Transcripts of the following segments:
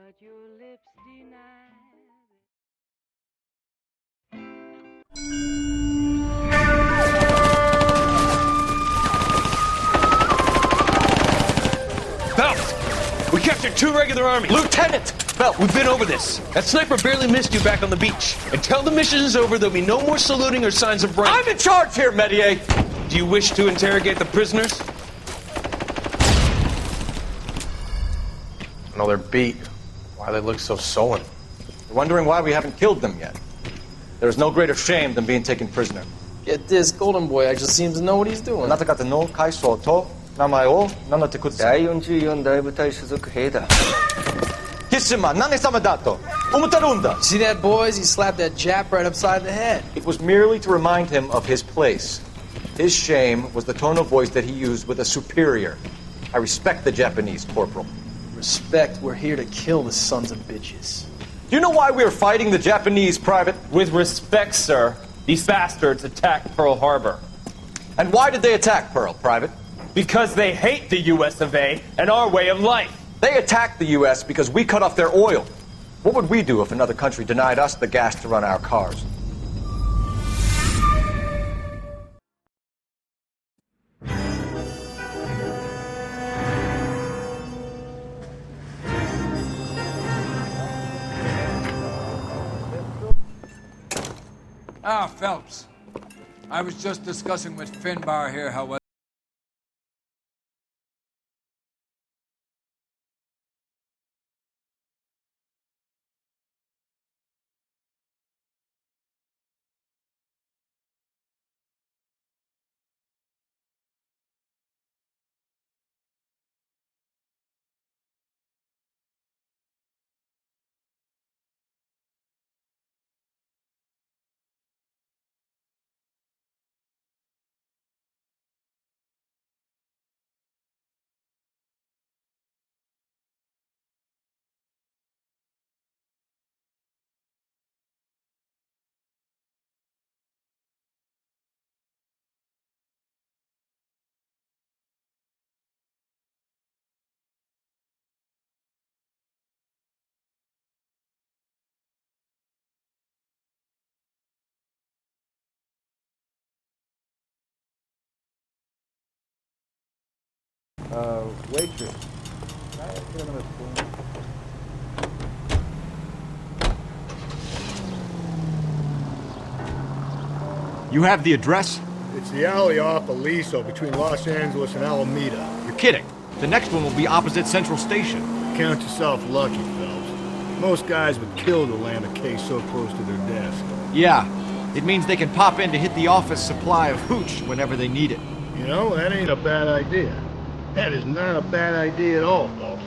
But your lips deny. Phelps! We captured 2 regular army. Lieutenant! Phelps, we've been over this. That sniper barely missed you back on the beach. Until the mission is over, there'll be no more saluting or signs of rank. I'm in charge here, Medier! Do you wish to interrogate the prisoners? I know they're beat. Why they look so sullen. They're wondering why we haven't killed them yet. There's no greater shame than being taken prisoner. Get this, Golden Boy actually seems to know what he's doing. あなた方の階層と名前を名乗ってください。第44大部隊所属兵だ。貴様何様だと思ってるんだ。 See that, boys? He slapped that Jap right upside the head. It was merely to remind him of his place. His shame was the tone of voice that he used with a superior. I respect the Japanese, Corporal. Respect, we're here to kill the sons of bitches. Do you know why we are fighting the Japanese, Private? With respect, sir, these bastards attacked Pearl Harbor. And why did they attack Pearl, Private? Because they hate the US of A and our way of life. They attacked the U.S. because we cut off their oil. What would we do if another country denied us the gas to run our cars? Ah, Phelps. I was just discussing with Finbar here how waitress. You have the address? It's the alley off Aliso between Los Angeles and Alameda. You're kidding. The next one will be opposite Central Station. Count yourself lucky, Phelps. Most guys would kill to land a case so close to their desk. Yeah, it means they can pop in to hit the office supply of hooch whenever they need it. You know, that ain't a bad idea. That is not a bad idea at all, Phelps.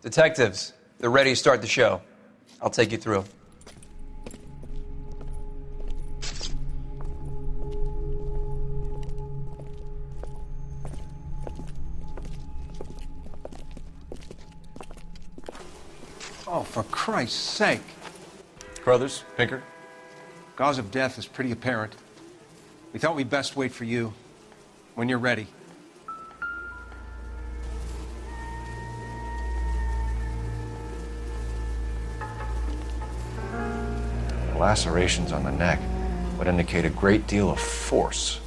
Detectives, they're ready to start the show. I'll take you through. Oh, for Christ's sake. Crothers, Pinker. Cause of death is pretty apparent. We thought we'd best wait for you. When you're ready. Lacerations on the neck would indicate a great deal of force.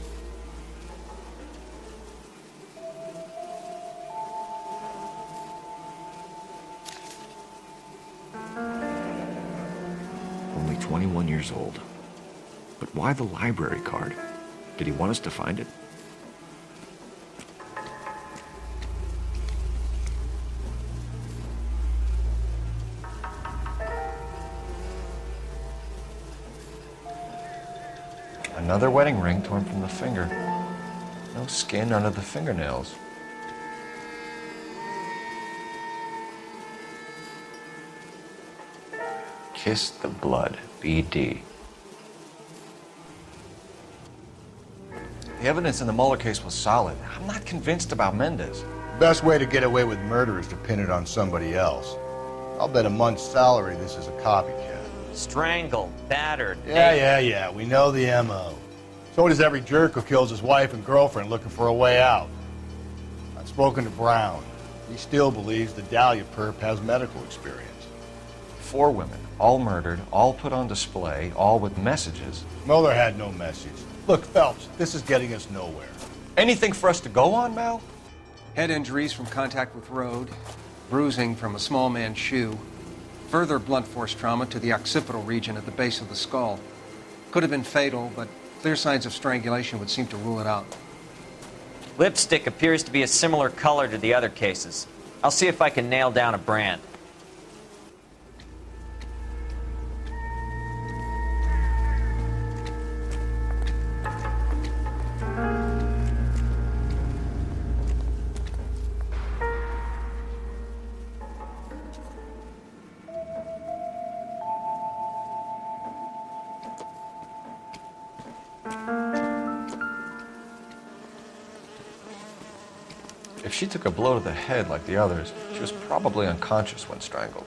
Only 21 years old. But why the library card? Did he want us to find it? Another wedding ring torn from the finger. No skin under the fingernails. Kiss the blood, BD. The evidence in the Mueller case was solid. I'm not convinced about Mendez. Best way to get away with murder is to pin it on somebody else. I'll bet a month's salary this is a copycat. Strangled, battered. Yeah. We know the M.O. So does every jerk who kills his wife and girlfriend looking for a way out. I've spoken to Brown. He still believes the Dahlia perp has medical experience. 4 women, all murdered, all put on display, all with messages. Mueller had no message. Look, Phelps, this is getting us nowhere. Anything for us to go on, Mal? Head injuries from contact with road, bruising from a small man's shoe, further blunt force trauma to the occipital region at the base of the skull. Could have been fatal, but clear signs of strangulation would seem to rule it out. Lipstick appears to be a similar color to the other cases. I'll see if I can nail down a brand. If she took a blow to the head like the others, she was probably unconscious when strangled.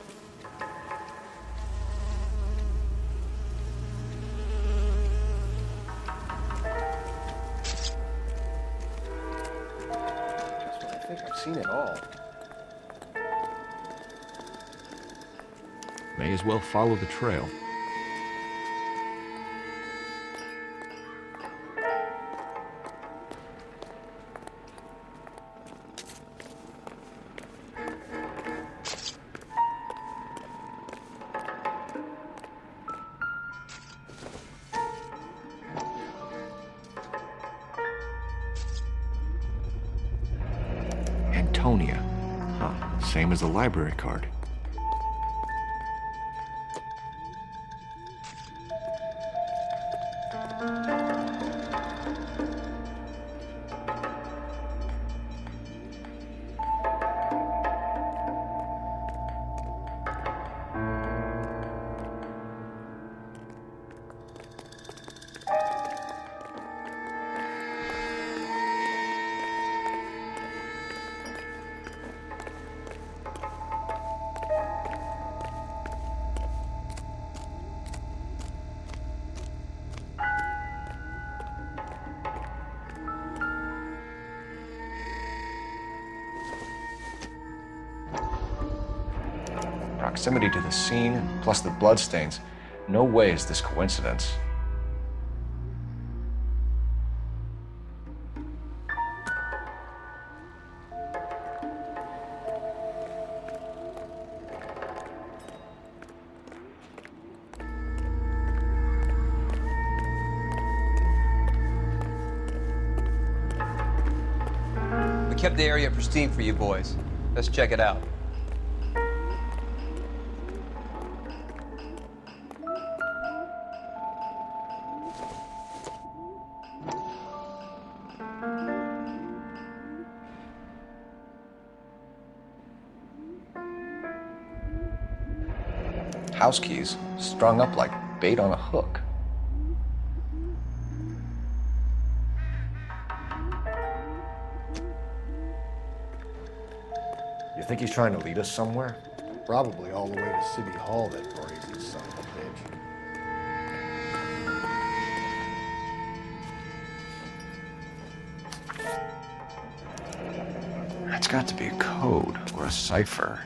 I think I've seen it all. May as well follow the trail. Antonia. Huh, same as the library card. Proximity to the scene, plus the bloodstains. No way is this coincidence. We kept the area pristine for you boys. Let's check it out. House keys strung up like bait on a hook. You think he's trying to lead us somewhere? Probably all the way to City Hall, that brazen son of a bitch. That's got to be a code or a cipher.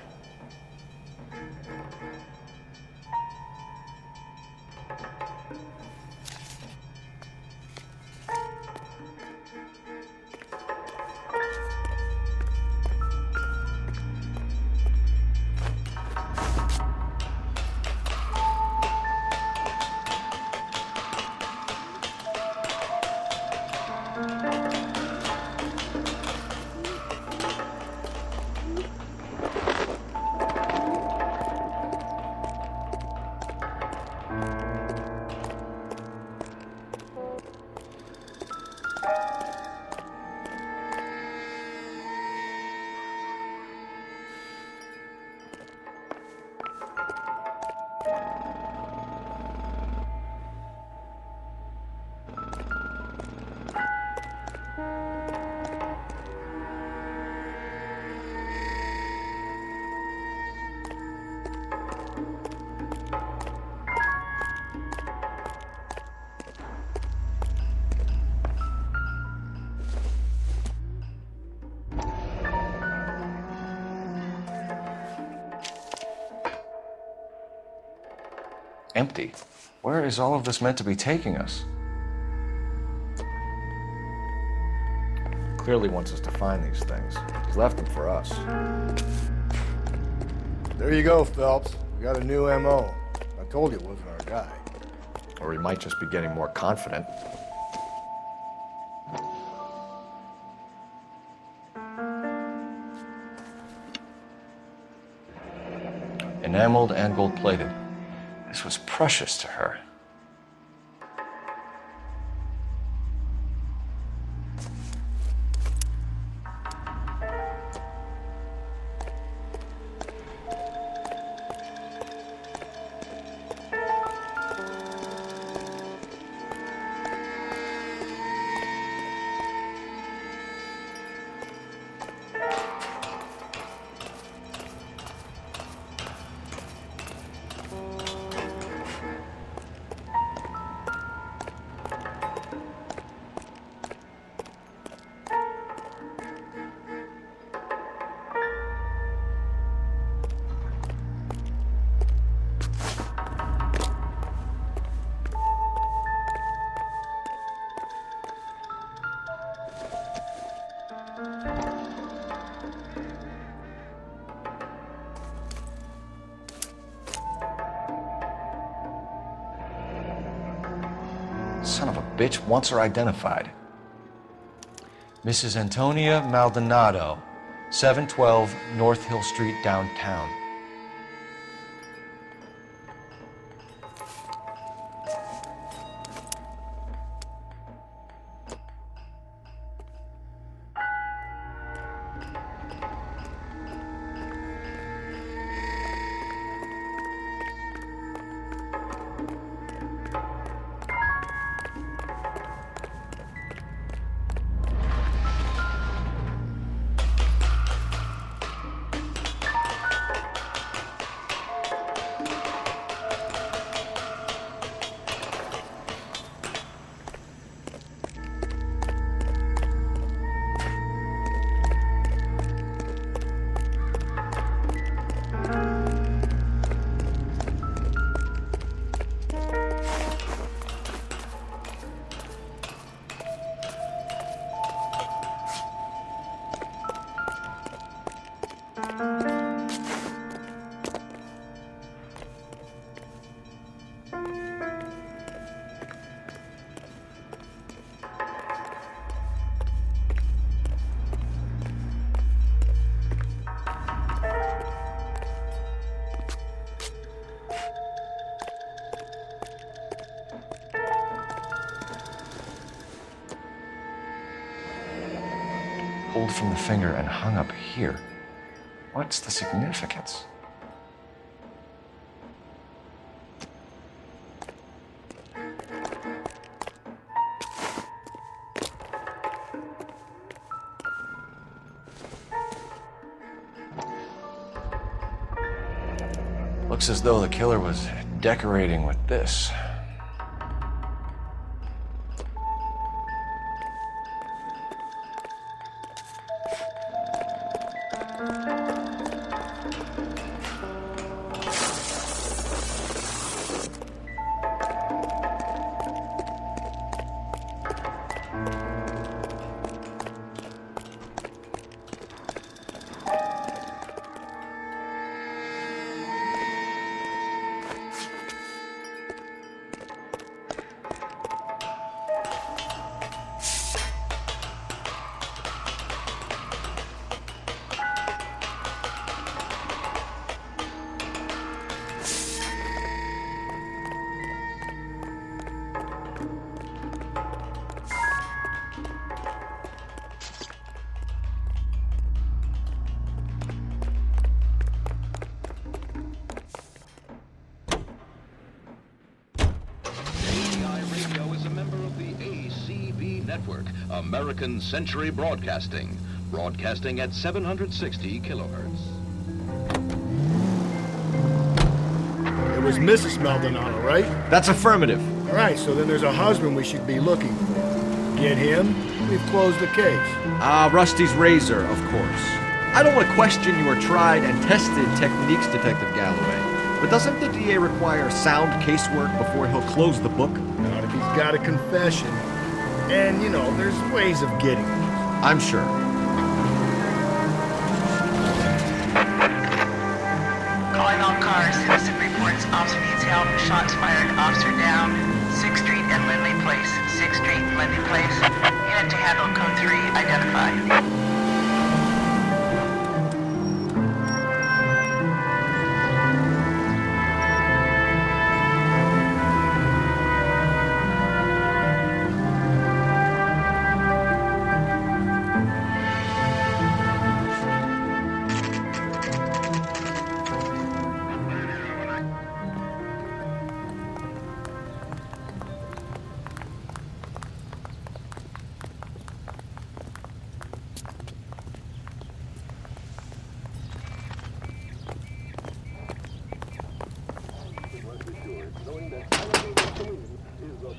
Empty. Where is all of this meant to be taking us? Clearly wants us to find these things. He's left them for us. There you go, Phelps. We got a new M.O. I told you it wasn't our guy. Or he might just be getting more confident. Enameled and gold-plated. This was precious to her. Son of a bitch wants her identified. Mrs. Antonia Maldonado, 712 North Hill Street, downtown. Pulled from the finger and hung up here. What's the significance? Looks as though the killer was decorating with this. American Century Broadcasting, broadcasting at 760 kilohertz. It was Mrs. Maldonado, right? That's affirmative. All right, so then there's a husband we should be looking for. Get him, we've closed the case. Rusty's razor, of course. I don't want to question your tried and tested techniques, Detective Galloway, but doesn't the DA require sound casework before he'll close the book? Not if he's got a confession. And, there's ways of getting it. I'm sure. Calling all cars. Citizen reports. Officer needs help. Shots fired. Officer down. 6th Street and Lindley Place. 6th Street, Lindley Place. Unit to handle. Code 3. Identify.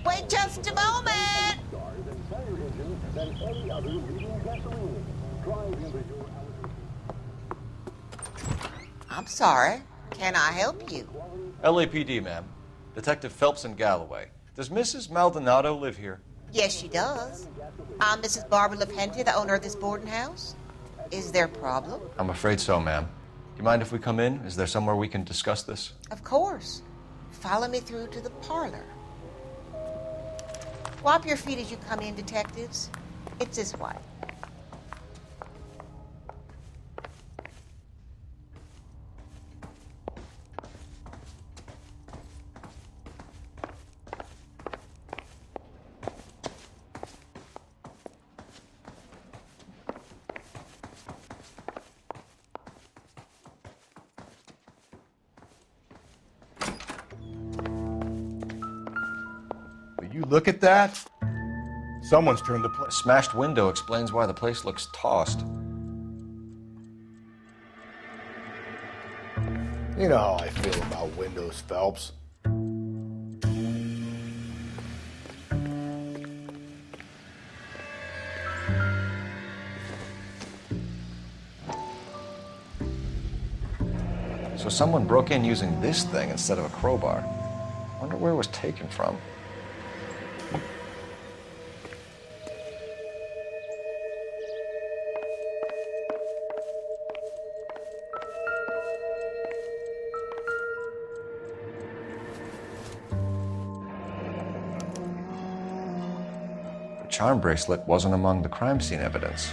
Wait just a moment! I'm sorry. Can I help you? LAPD, ma'am. Detective Phelps and Galloway. Does Mrs. Maldonado live here? Yes, she does. I'm Mrs. Barbara LaPente, the owner of this boarding house. Is there a problem? I'm afraid so, ma'am. Do you mind if we come in? Is there somewhere we can discuss this? Of course. Follow me through to the parlor. Wipe your feet as you come in, detectives. It's this way. Will you look at that? Someone's turned the place. A smashed window explains why the place looks tossed. You know how I feel about windows, Phelps. So someone broke in using this thing instead of a crowbar. Wonder where it was taken from. The charm bracelet wasn't among the crime scene evidence.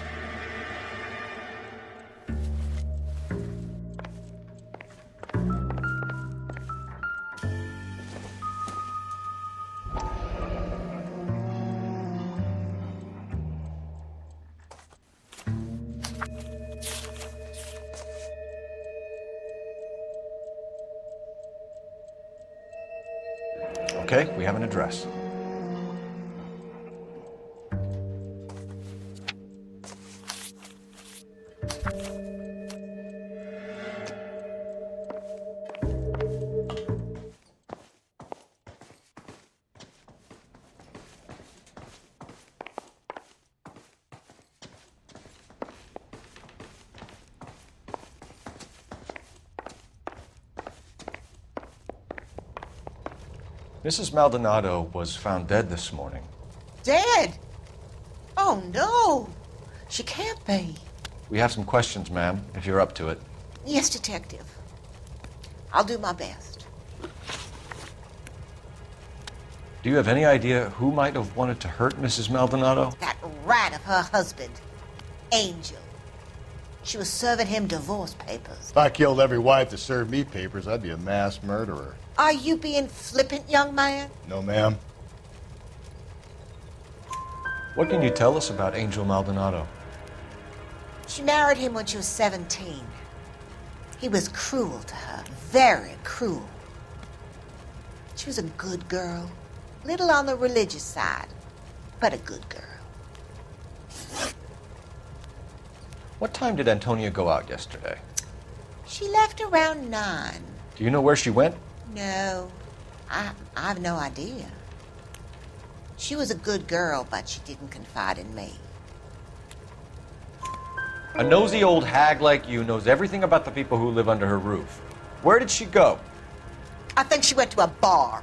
Okay, we have an address. Mrs. Maldonado was found dead this morning. Dead? Oh, no. She can't be. We have some questions, ma'am, if you're up to it. Yes, detective. I'll do my best. Do you have any idea who might have wanted to hurt Mrs. Maldonado? That rat of her husband, Angel. She was serving him divorce papers. If I killed every wife that served me papers, I'd be a mass murderer. Are you being flippant, young man? No, ma'am. What can you tell us about Angel Maldonado? She married him when she was 17. He was cruel to her, very cruel. She was a good girl, little on the religious side, but a good girl. What time did Antonia go out yesterday? She left around 9. Do you know where she went? No, I have no idea. She was a good girl, but she didn't confide in me. A nosy old hag like you knows everything about the people who live under her roof. Where did she go? I think she went to a bar.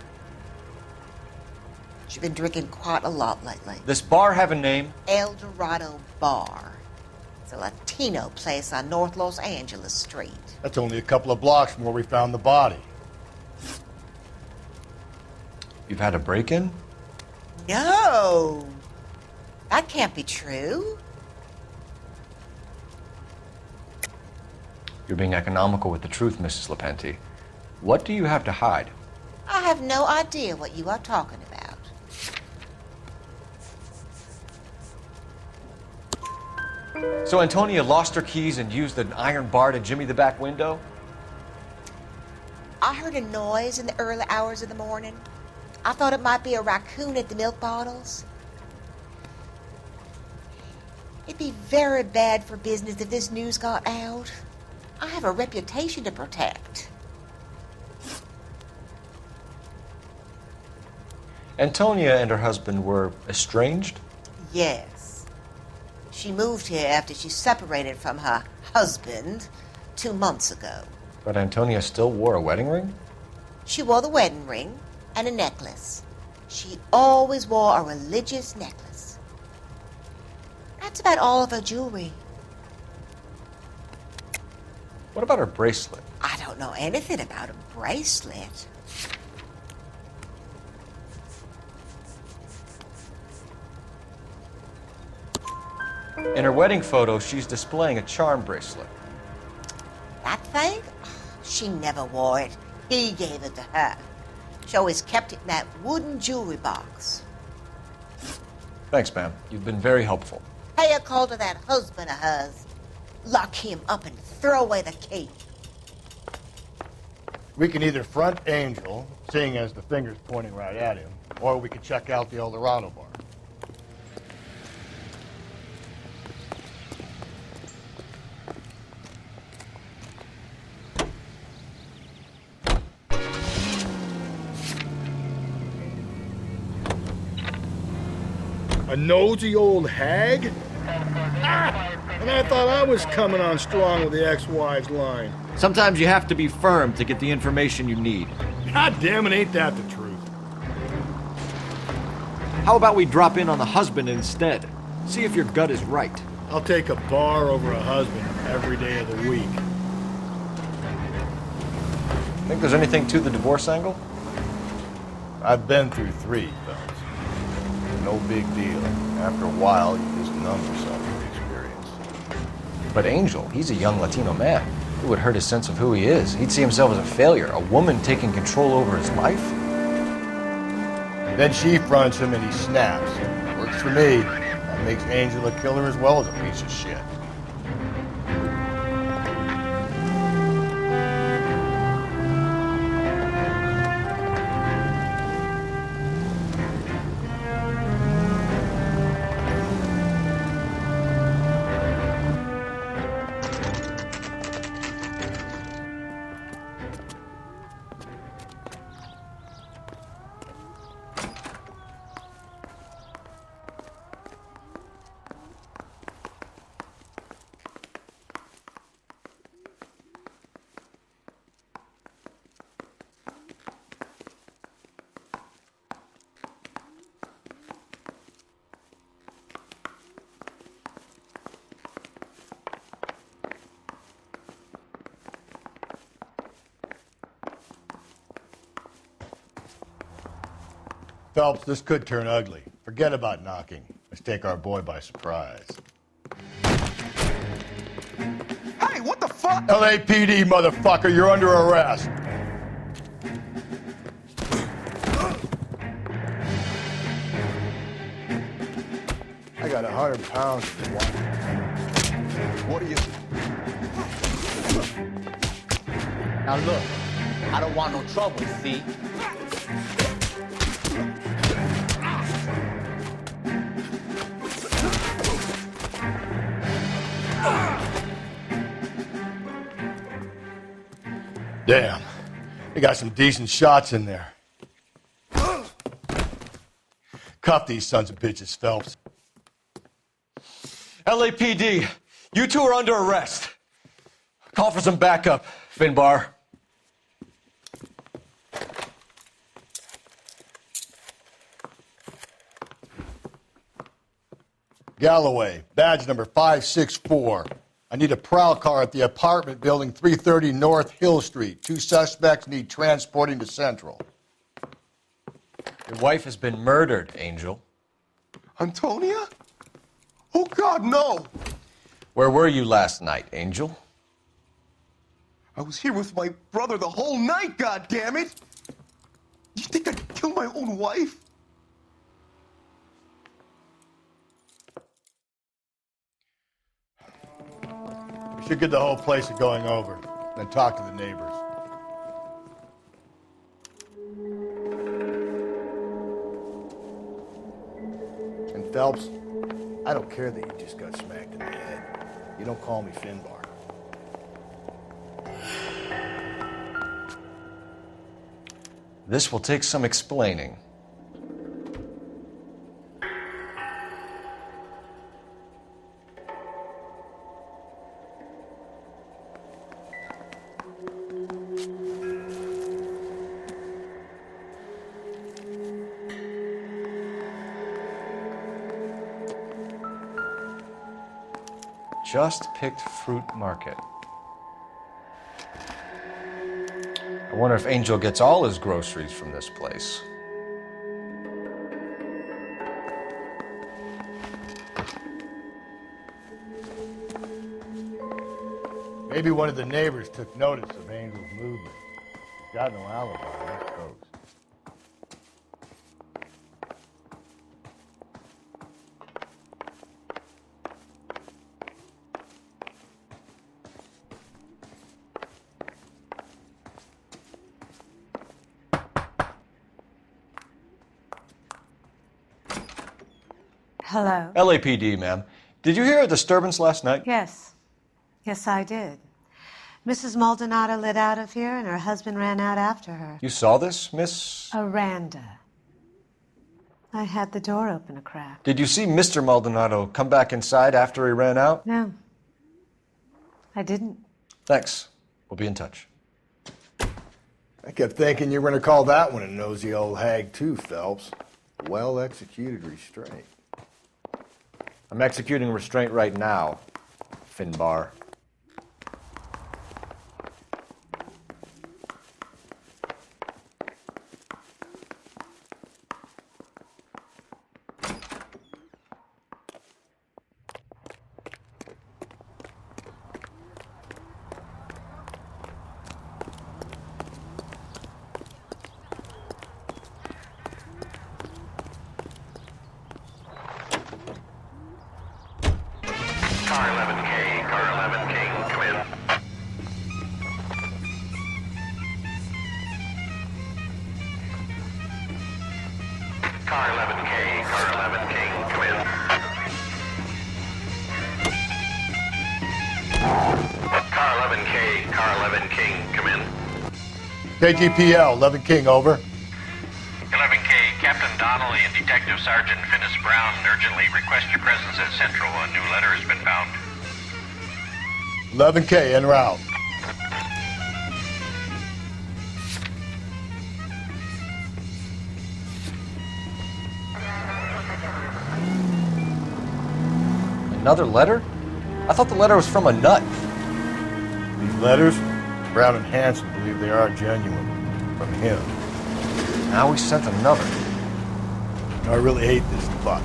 She's been drinking quite a lot lately. This bar have a name? El Dorado Bar. It's a Latino place on North Los Angeles Street. That's only a couple of blocks from where we found the body. You've had a break-in? No! That can't be true. You're being economical with the truth, Mrs. Lepenti. What do you have to hide? I have no idea what you are talking about. So Antonia lost her keys and used an iron bar to jimmy the back window? I heard a noise in the early hours of the morning. I thought it might be a raccoon at the milk bottles. It'd be very bad for business if this news got out. I have a reputation to protect. Antonia and her husband were estranged? Yes. She moved here after she separated from her husband 2 months ago. But Antonia still wore a wedding ring? She wore the wedding ring and a necklace. She always wore a religious necklace. That's about all of her jewelry. What about her bracelet? I don't know anything about a bracelet. In her wedding photo, she's displaying a charm bracelet. That thing? She never wore it. He gave it to her. She always kept it in that wooden jewelry box. Thanks, ma'am. You've been very helpful. Pay a call to that husband of hers. Lock him up and throw away the key. We can either front Angel, seeing as the finger's pointing right at him, or we could check out the El Dorado bar. A nosy old hag? Ah! And I thought I was coming on strong with the ex-wives line. Sometimes you have to be firm to get the information you need. God damn it, ain't that the truth? How about we drop in on the husband instead? See if your gut is right. I'll take a bar over a husband every day of the week. Think there's anything to the divorce angle? I've been through 3, fellas. No big deal. After a while, you just numb yourself with the experience. But Angel, he's a young Latino man. It would hurt his sense of who he is. He'd see himself as a failure, a woman taking control over his life. Then she fronts him and he snaps. Works for me. That makes Angel a killer as well as a piece of shit. Phelps, this could turn ugly. Forget about knocking. Let's take our boy by surprise. Hey, what the fuck? LAPD, motherfucker, you're under arrest. I got 100 pounds for one. What are you... Now look, I don't want no trouble, see? Damn. They got some decent shots in there. Cuff these sons of bitches, Phelps. LAPD, you two are under arrest. Call for some backup, Finbar. Galloway, badge number 564. I need a prowl car at the apartment building 330 North Hill Street. 2 suspects need transporting to Central. Your wife has been murdered, Angel. Antonia? Oh, God, no! Where were you last night, Angel? I was here with my brother the whole night, goddammit! You think I'd kill my own wife? We should get the whole place going over, then talk to the neighbors. And Phelps, I don't care that you just got smacked in the head. You don't call me Finbar. This will take some explaining. Just picked fruit market. I wonder if Angel gets all his groceries from this place. Maybe one of the neighbors took notice of Angel's movement. He's got no alibi, I suppose. Hello? LAPD, ma'am. Did you hear a disturbance last night? Yes. Yes, I did. Mrs. Maldonado lit out of here, and her husband ran out after her. You saw this, Miss? Aranda. I had the door open a crack. Did you see Mr. Maldonado come back inside after he ran out? No. I didn't. Thanks. We'll be in touch. I kept thinking you were going to call that one a nosy old hag too, Phelps. Well-executed restraint. I'm executing restraint right now, Finbar. Car 11K, Car 11K, come in. Car 11K, Car 11K, come in. Car 11K, Car 11 King, come in. KGPL, 11 King, over. 11K, Captain Donnelly and Detective Sergeant Finnis Brown urgently request your presence at Central. A new letter has been found. 11K, en route. Another letter? I thought the letter was from a nut. These letters, Brown and Hanson believe they are genuine. From him. Now he sent another. I really hate this fuck.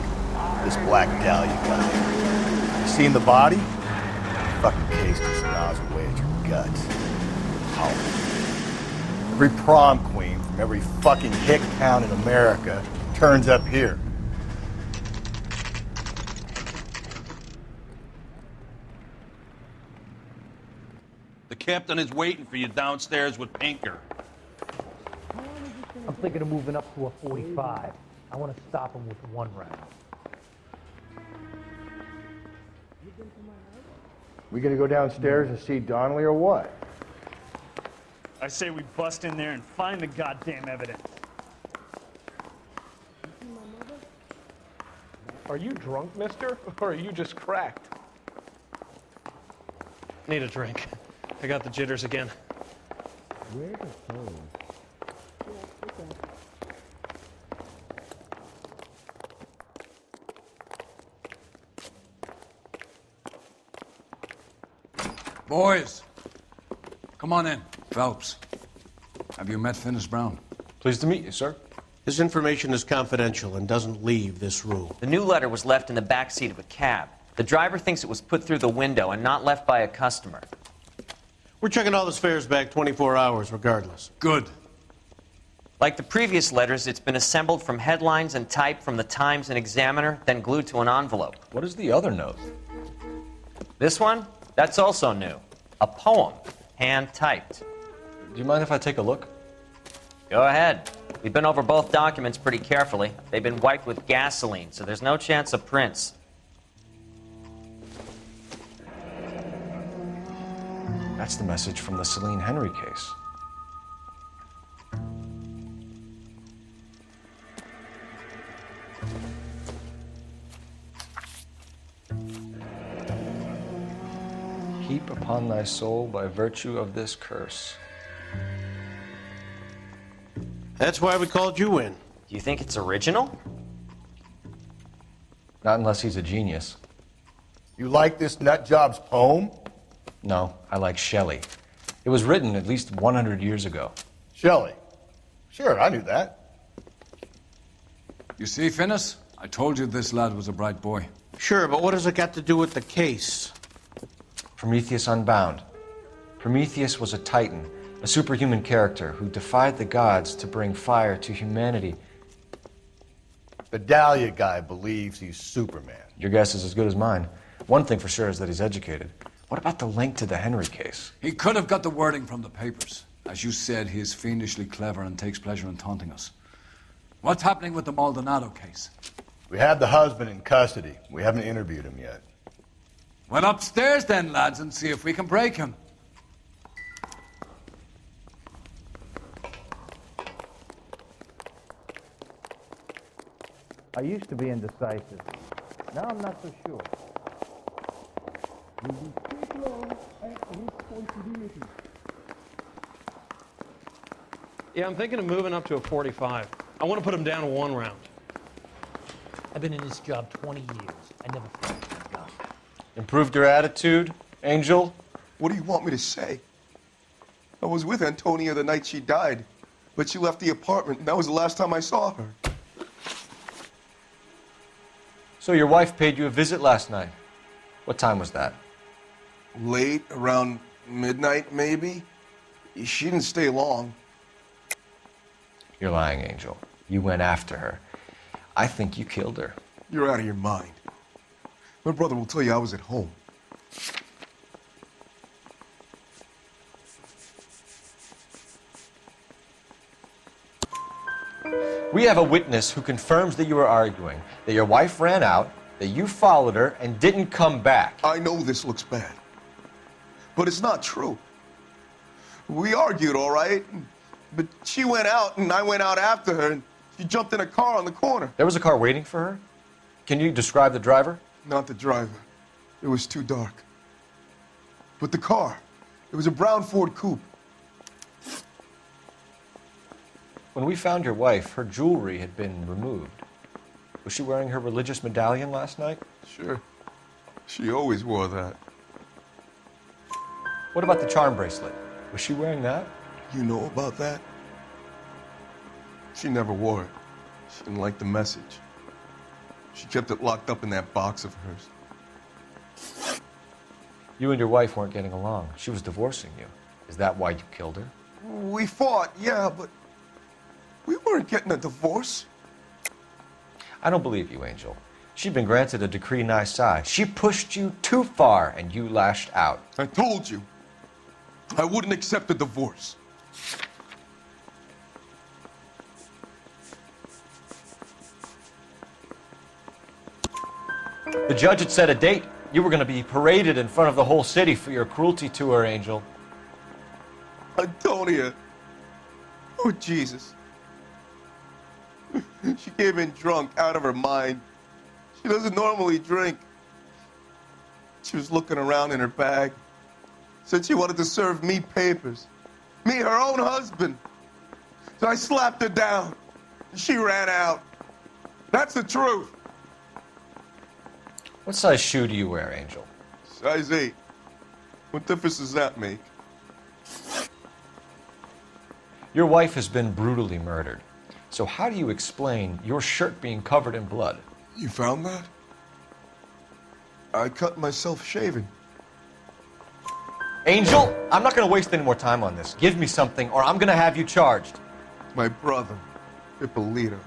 This Black Dahlia guy. You seen the body? The fucking case just gnaws away at your guts. How? Every prom queen from every fucking hick town in America turns up here. The captain is waiting for you downstairs with Pinker. I'm thinking of moving up to a 45. I want to stop him with one round. We gonna go downstairs and see Donnelly or what? I say we bust in there and find the goddamn evidence. Are you drunk, mister? Or are you just cracked? Need a drink. I got the jitters again. Where's the phone? Boys, come on in. Phelps, have you met Finis Brown? Pleased to meet you, sir. This information is confidential and doesn't leave this room. The new letter was left in the back seat of a cab. The driver thinks it was put through the window and not left by a customer. We're checking all the fares back 24 hours regardless. Good. Like the previous letters, it's been assembled from headlines and type from the Times and Examiner, then glued to an envelope. What is the other note? This one? That's also new. A poem, hand-typed. Do you mind if I take a look? Go ahead. We've been over both documents pretty carefully. They've been wiped with gasoline, so there's no chance of prints. That's the message from the Celine Henry case. Heap upon thy soul by virtue of this curse. That's why we called you in. Do you think it's original? Not unless he's a genius. You like this nutjob's poem? No, I like Shelley. It was written at least 100 years ago. Shelley? Sure, I knew that. You see, Finis? I told you this lad was a bright boy. Sure, but what has it got to do with the case? Prometheus Unbound. Prometheus was a titan, a superhuman character who defied the gods to bring fire to humanity. The Dahlia guy believes he's Superman. Your guess is as good as mine. One thing for sure is that he's educated. What about the link to the Henry case? He could have got the wording from the papers. As you said, he is fiendishly clever and takes pleasure in taunting us. What's happening with the Maldonado case? We have the husband in custody. We haven't interviewed him yet. Well, upstairs then, lads, and see if we can break him. I used to be indecisive. Now I'm not so sure. Yeah, I'm thinking of moving up to a 45. I want to put him down to 1 round. I've been in this job 20 years. I never fired a gun. Improved your attitude, Angel? What do you want me to say? I was with Antonia the night she died, but she left the apartment, and that was the last time I saw her. So your wife paid you a visit last night. What time was that? Late, around midnight, maybe? She didn't stay long. You're lying, Angel. You went after her. I think you killed her. You're out of your mind. My brother will tell you I was at home. We have a witness who confirms that you were arguing, that your wife ran out, that you followed her, and didn't come back. I know this looks bad, but it's not true. We argued, all right, but she went out, and I went out after her, and she jumped in a car on the corner. There was a car waiting for her? Can you describe the driver? Not the driver. It was too dark. But the car, it was a brown Ford coupe. When we found your wife, her jewelry had been removed. Was she wearing her religious medallion last night? Sure. She always wore that. What about the charm bracelet? Was she wearing that? You know about that? She never wore it. She didn't like the message. She kept it locked up in that box of hers. You and your wife weren't getting along. She was divorcing you. Is that why you killed her? We fought, yeah, but we weren't getting a divorce. I don't believe you, Angel. She'd been granted a decree nisi. She pushed you too far, and you lashed out. I told you. I wouldn't accept a divorce. The judge had set a date. You were going to be paraded in front of the whole city for your cruelty to her, Angel. Antonia. Oh, Jesus. She came in drunk, out of her mind. She doesn't normally drink. She was looking around in her bag. Said she wanted to serve me papers. Me, her own husband. So I slapped her down. She ran out. That's the truth. What size shoe do you wear, Angel? Size 8. What difference does that make? Your wife has been brutally murdered. So how do you explain your shirt being covered in blood? You found that? I cut myself shaving. Angel, I'm not going to waste any more time on this. Give me something or I'm going to have you charged. My brother, Ippolito,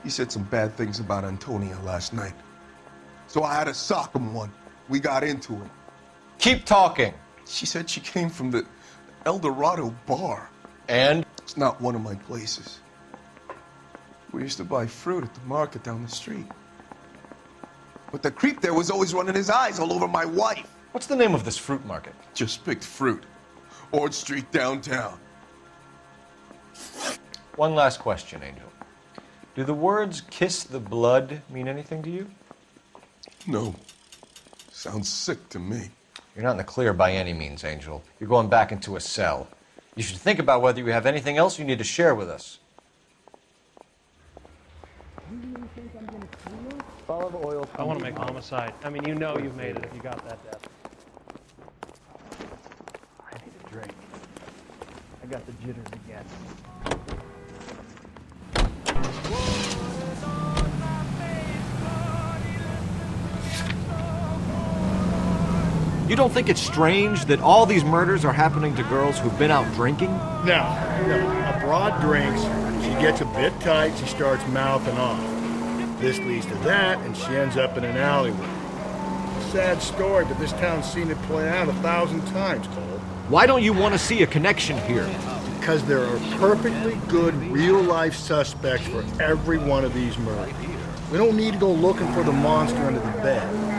he said some bad things about Antonia last night. So I had to sock him one. We got into it. Keep talking. She said she came from the El Dorado bar. And? It's not one of my places. We used to buy fruit at the market down the street. But the creep there was always running his eyes all over my wife. What's the name of this fruit market? Just picked fruit. Ord Street downtown. One last question, Angel. Do the words kiss the blood mean anything to you? No. Sounds sick to me. You're not in the clear by any means, Angel. You're going back into a cell. You should think about whether you have anything else you need to share with us. Olive oil. I want to make Homicide. I mean, you know you've made it if you got that death. I need a drink. I got the jitters again. You don't think it's strange that all these murders are happening to girls who've been out drinking? No. A broad drinks, she gets a bit tight, she starts mouthing off. This leads to that, and she ends up in an alleyway. Sad story, but this town's seen it play out 1,000 times, Cole. Why don't you want to see a connection here? Because there are perfectly good real-life suspects for every one of these murders. We don't need to go looking for the monster under the bed.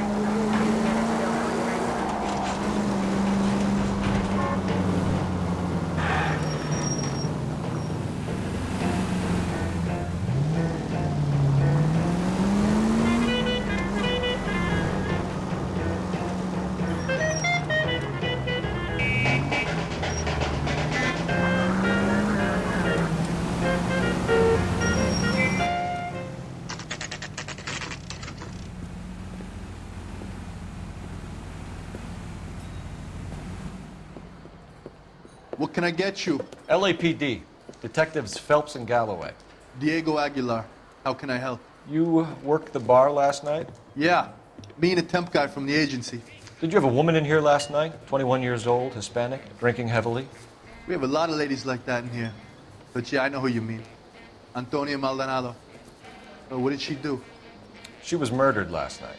What can I get you? LAPD. Detectives Phelps and Galloway. Diego Aguilar. How can I help? You worked the bar last night? Yeah. Me and a temp guy from the agency. Did you have a woman in here last night? 21 years old, Hispanic, drinking heavily? We have a lot of ladies like that in here. But yeah, I know who you mean. Antonia Maldonado. Oh, what did she do? She was murdered last night.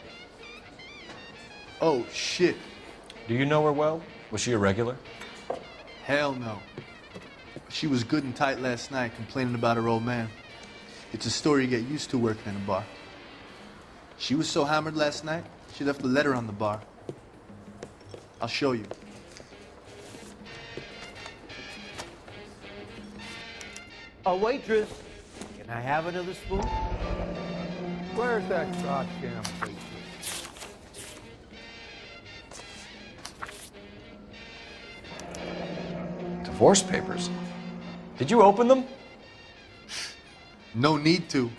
Oh, shit. Do you know her well? Was she a regular? Hell no. She was good and tight last night, complaining about her old man. It's a story you get used to working in a bar. She was so hammered last night, she left a letter on the bar. I'll show you. A waitress. Can I have another spoon? Where's that goddamn waitress? Divorce papers. Did you open them? No need to.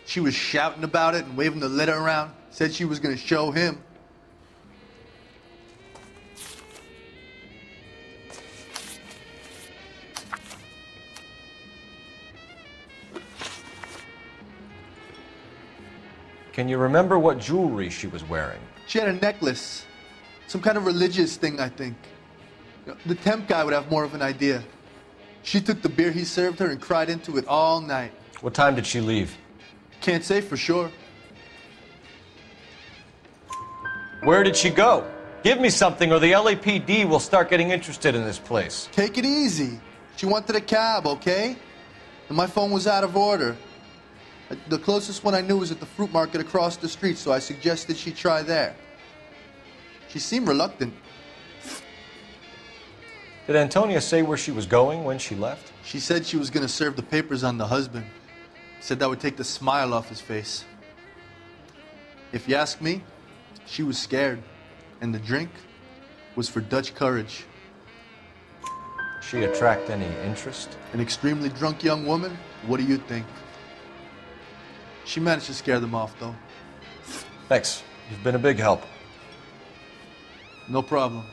She was shouting about it and waving the letter around. Said she was going to show him. Can you remember what jewelry she was wearing? She had a necklace. Some kind of religious thing, I think. The temp guy would have more of an idea. She took the beer he served her and cried into it all night. What time did she leave? Can't say for sure. Where did she go? Give me something or the LAPD will start getting interested in this place. Take it easy. She wanted a cab, okay? And my phone was out of order. The closest one I knew was at the fruit market across the street, so I suggested she try there. She seemed reluctant. Did Antonia say where she was going when she left? She said she was gonna serve the papers on the husband. Said that would take the smile off his face. If you ask me, she was scared. And the drink was for Dutch courage. She attract any interest? An extremely drunk young woman? What do you think? She managed to scare them off, though. Thanks. You've been a big help. No problem.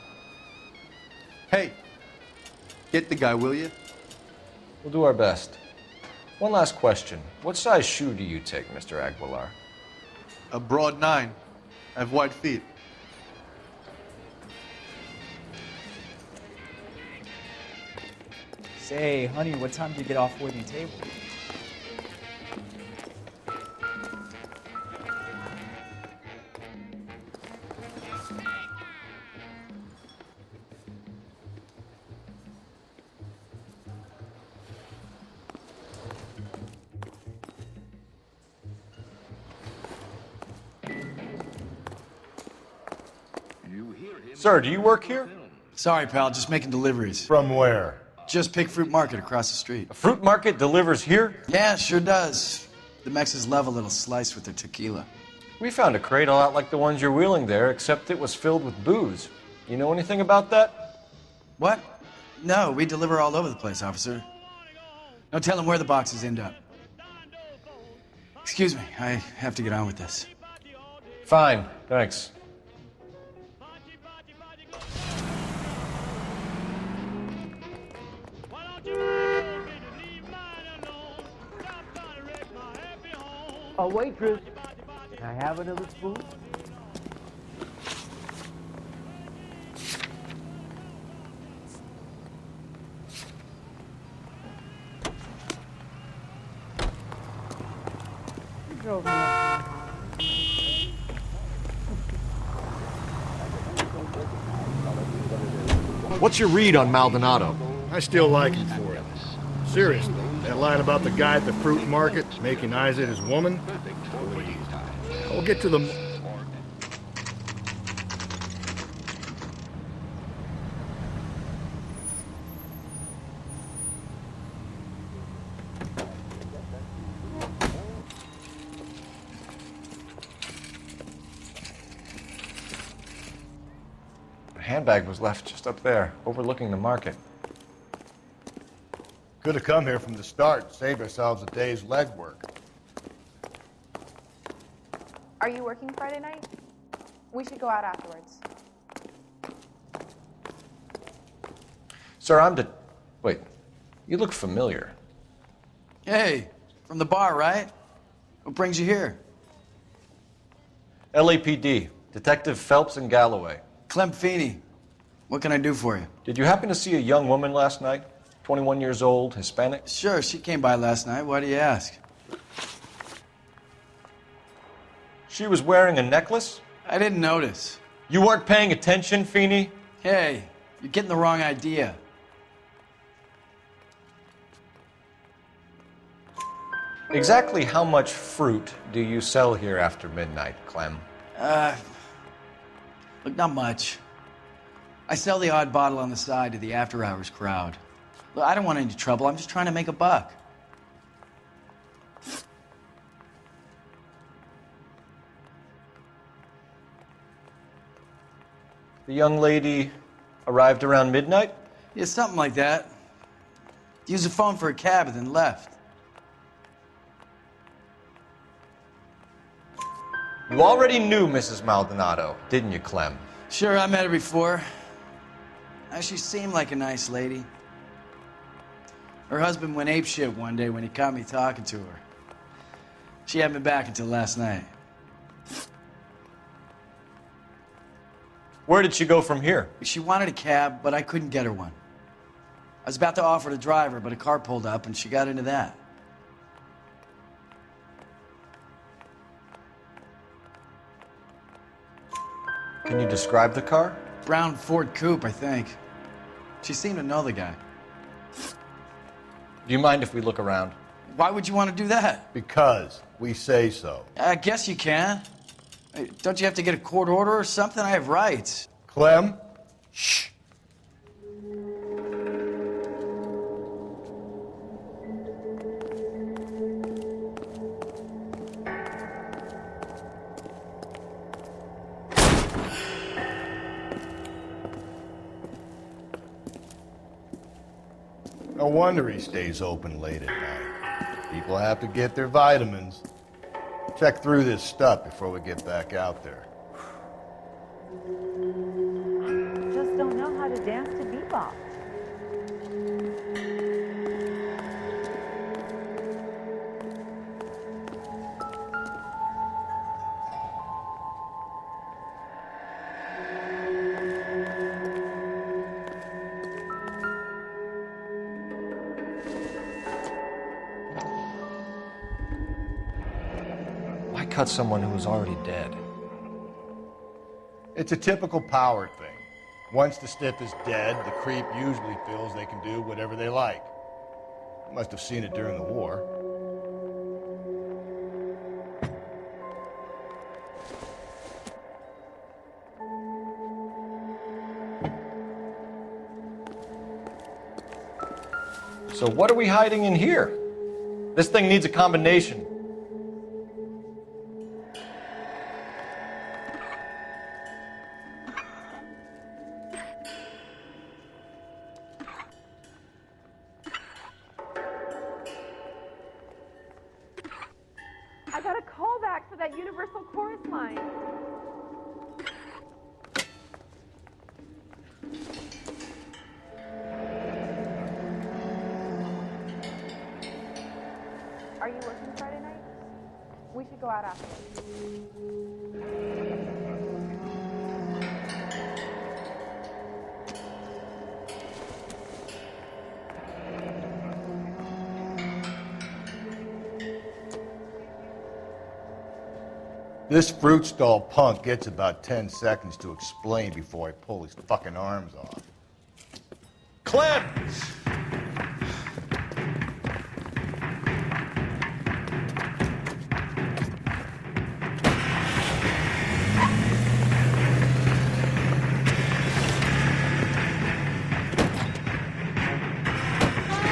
Hey, get the guy, will you? We'll do our best. One last question. What size shoe do you take, Mr. Aguilar? A broad 9. I have wide feet. Say, honey, what time do you get off waiting table? Sir, do you work here? Sorry, pal, just making deliveries. From where? Just Pig Fruit Market across the street. A fruit market delivers here? Yeah, sure does. The Mexes love a little slice with their tequila. We found a crate a lot like the ones you're wheeling there, except it was filled with booze. You know anything about that? What? No, we deliver all over the place, officer. No telling where the boxes end up. Excuse me, I have to get on with this. Fine, thanks. A waitress. Can I have another spoon? You drove me up. What's your read on Maldonado? I still like him for it. Seriously, that line about the guy at the fruit market making Isaac his woman? Please. I'll get to the... The handbag was left just up there, overlooking the market. Could have come here from the start and saved ourselves a day's legwork. Are you working Friday night? We should go out afterwards. Sir, Wait, you look familiar. Hey, from the bar, right? What brings you here? LAPD, Detective Phelps and Galloway. Clem Feeney. What can I do for you? Did you happen to see a young woman last night? 21 years old, Hispanic? Sure, she came by last night. Why do you ask? She was wearing a necklace? I didn't notice. You weren't paying attention, Feeney? Hey, you're getting the wrong idea. Exactly how much fruit do you sell here after midnight, Clem? Look, not much. I sell the odd bottle on the side to the after-hours crowd. Look, I don't want any trouble. I'm just trying to make a buck. The young lady arrived around midnight? Yeah, something like that. Used the phone for a cab and then left. You already knew Mrs. Maldonado, didn't you, Clem? Sure, I met her before. She seemed like a nice lady. Her husband went apeshit one day when he caught me talking to her. She hadn't been back until last night. Where did she go from here? She wanted a cab, but I couldn't get her one. I was about to offer to drive her, but a car pulled up and she got into that. Can you describe the car? Brown Ford Coupe, I think. She seemed to know the guy. Do you mind if we look around? Why would you want to do that? Because we say so. I guess you can. Hey, don't you have to get a court order or something? I have rights. Clem? Shh. No wonder he stays open late at night. People have to get their vitamins. Check through this stuff before we get back out there. Just don't know how to dance to bebop. Why cut someone who was already dead? It's a typical power thing. Once the stiff is dead, the creep usually feels they can do whatever they like. You must have seen it during the war. So what are we hiding in here? This thing needs a combination. I got a call back for that Universal Chorus line. Are you working Friday night? We should go out after. This fruit stall punk gets about 10 seconds to explain before I pull his fucking arms off. Clem!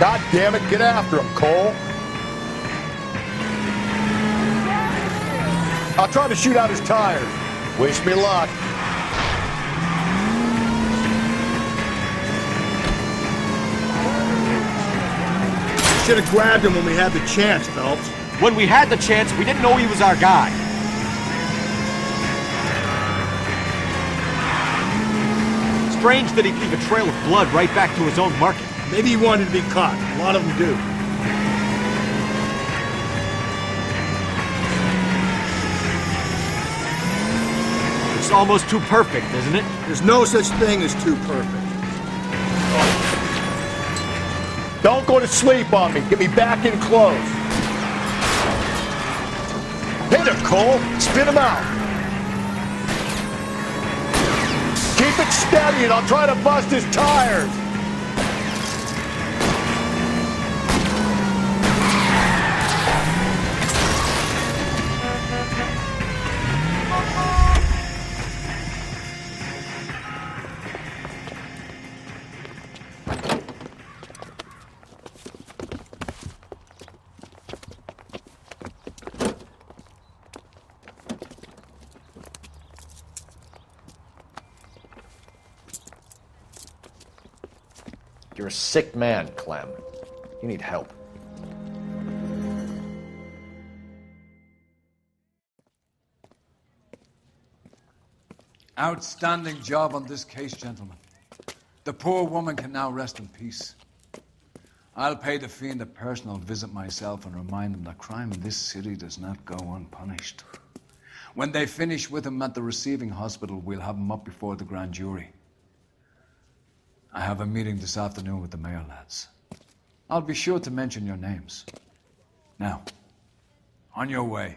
God damn it, get after him, Cole. I'll try to shoot out his tires. Wish me luck. Should have grabbed him when we had the chance, Phelps. When we had the chance, we didn't know he was our guy. Strange that he'd leave a trail of blood right back to his own market. Maybe he wanted to be caught. A lot of them do. It's almost too perfect, isn't it? There's no such thing as too perfect. Don't go to sleep on me. Get me back in close. Hit him, Cole. Spin him out. Keep it steady and I'll try to bust his tires. You're a sick man, Clem. You need help. Outstanding job on this case, gentlemen. The poor woman can now rest in peace. I'll pay the fiend a personal visit myself and remind him that crime in this city does not go unpunished. When they finish with him at the receiving hospital, we'll have him up before the grand jury. I have a meeting this afternoon with the mayor lads. I'll be sure to mention your names. Now, on your way.